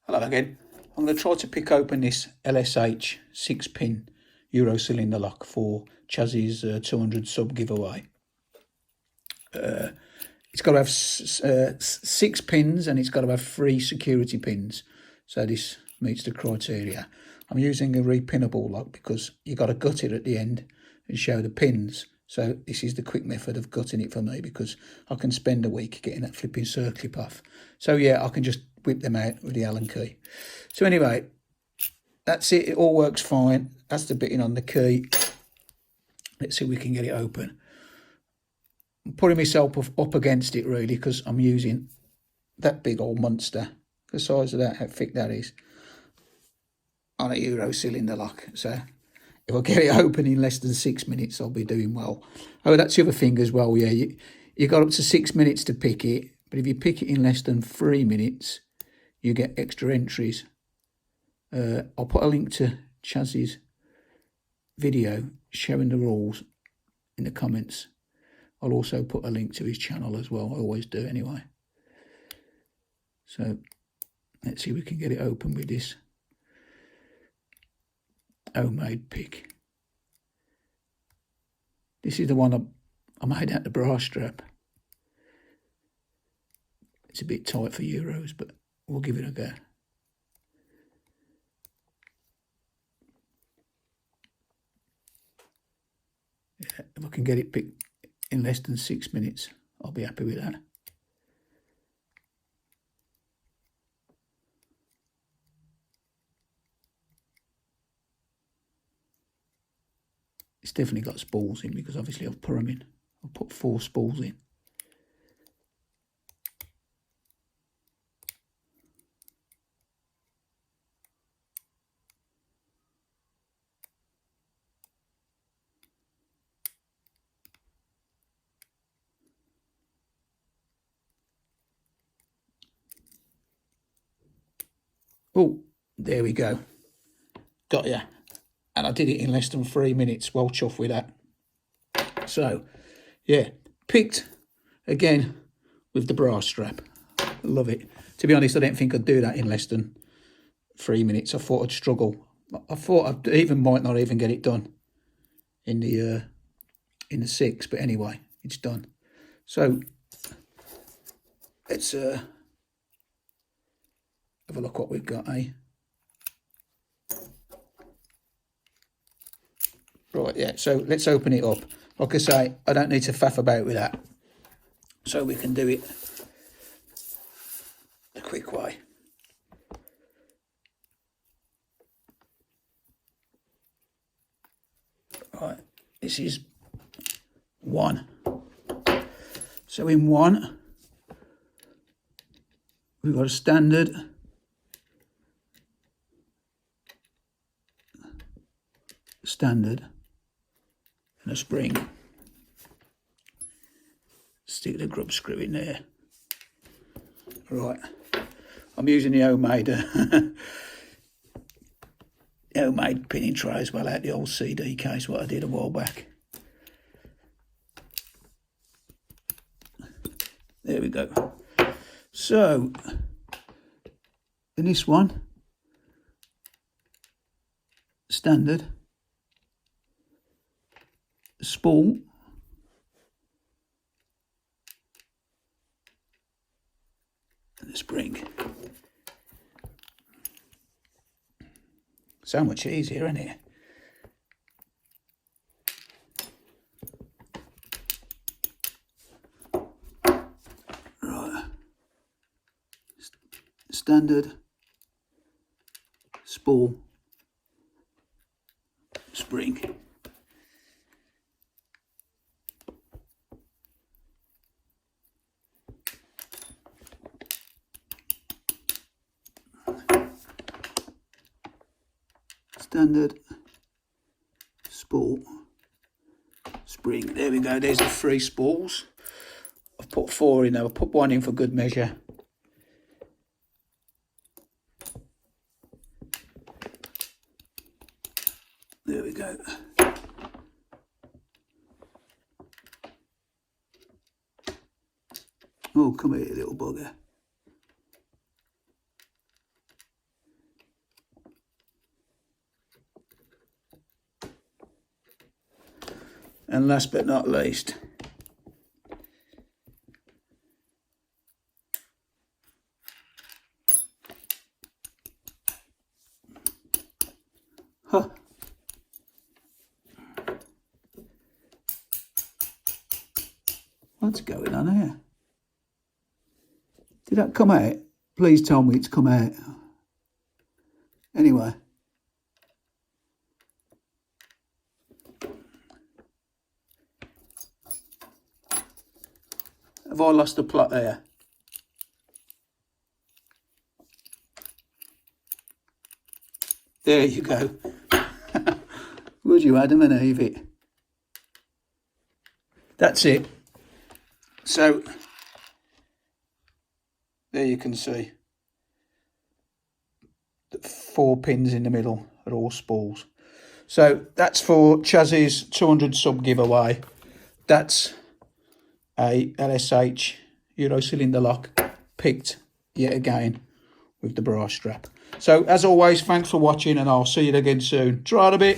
Hello again. I'm going to try to pick open this LSH 6-pin Euro cylinder lock for Chaz's 200 sub giveaway. It's got to have 6 pins and it's got to have 3 security pins. So this meets the criteria. I'm using a repinnable lock because you got to gut it at the end and show the pins. So this is the quick method of gutting it for me because I can spend a week getting that flipping circlip off. So yeah, I can just whip them out with the Allen key. So anyway, that's it. It all works fine. That's the bitting on the key. Let's see if we can get it open. I'm putting myself up against it really because I'm using that big old monster, the size of that, how thick that is, on a Euro cylinder lock. So if I get it open in less than 6 minutes, I'll be doing well. Oh, that's the other thing as well. Yeah, you got up to 6 minutes to pick it, but if you pick it in less than 3 minutes, you get extra entries. I'll put a link to Chaz's video showing the rules in the comments. I'll also put a link to his channel as well. I always do anyway. So let's see if we can get it open with this homemade pick. This is the one I made out the bra strap. It's a bit tight for Euros, but we'll give it a go. Yeah, if I can get it picked in less than 6 minutes, I'll be happy with that. It's definitely got spools in because obviously I've put them in. I've put 4 spools in. Oh, there we go. Got ya. And I did it in less than 3 minutes. Well chuffed with that. So, yeah, picked again with the bra strap. Love it. To be honest, I didn't think I'd do that in less than 3 minutes. I thought I'd struggle. I thought I might not even get it done in the 6, but anyway, it's done. So let's have a look what we've got, eh? Right, yeah, so let's open it up. Like I say, I don't need to faff about with that. So we can do it the quick way. Right, this is 1. So in 1, we've got a standard, and a spring. Stick the grub screw in there. Right, I'm using the homemade pinning tray as well out the old CD case, what I did a while back. There we go. So, in this one, standard, spool, and the spring. So much easier, isn't it? Right. Standard, spool, spring. Standard, spool, spring. There we go, there's the 3 spools. I've put 4 in there, I've put 1 in for good measure. There we go. Oh, come here, little bugger. And last but not least, what's going on here? Did that come out? Please tell me it's come out. Anyway. Have I lost the plot here? There you go. Would you Adam and Eve it? That's it. So, there you can see the 4 pins in the middle are all spools. So that's for Chaz's 200 sub giveaway. That's a LSH Euro cylinder lock picked yet again with the bra strap. So as always, thanks for watching and I'll see you again soon. Try it a bit.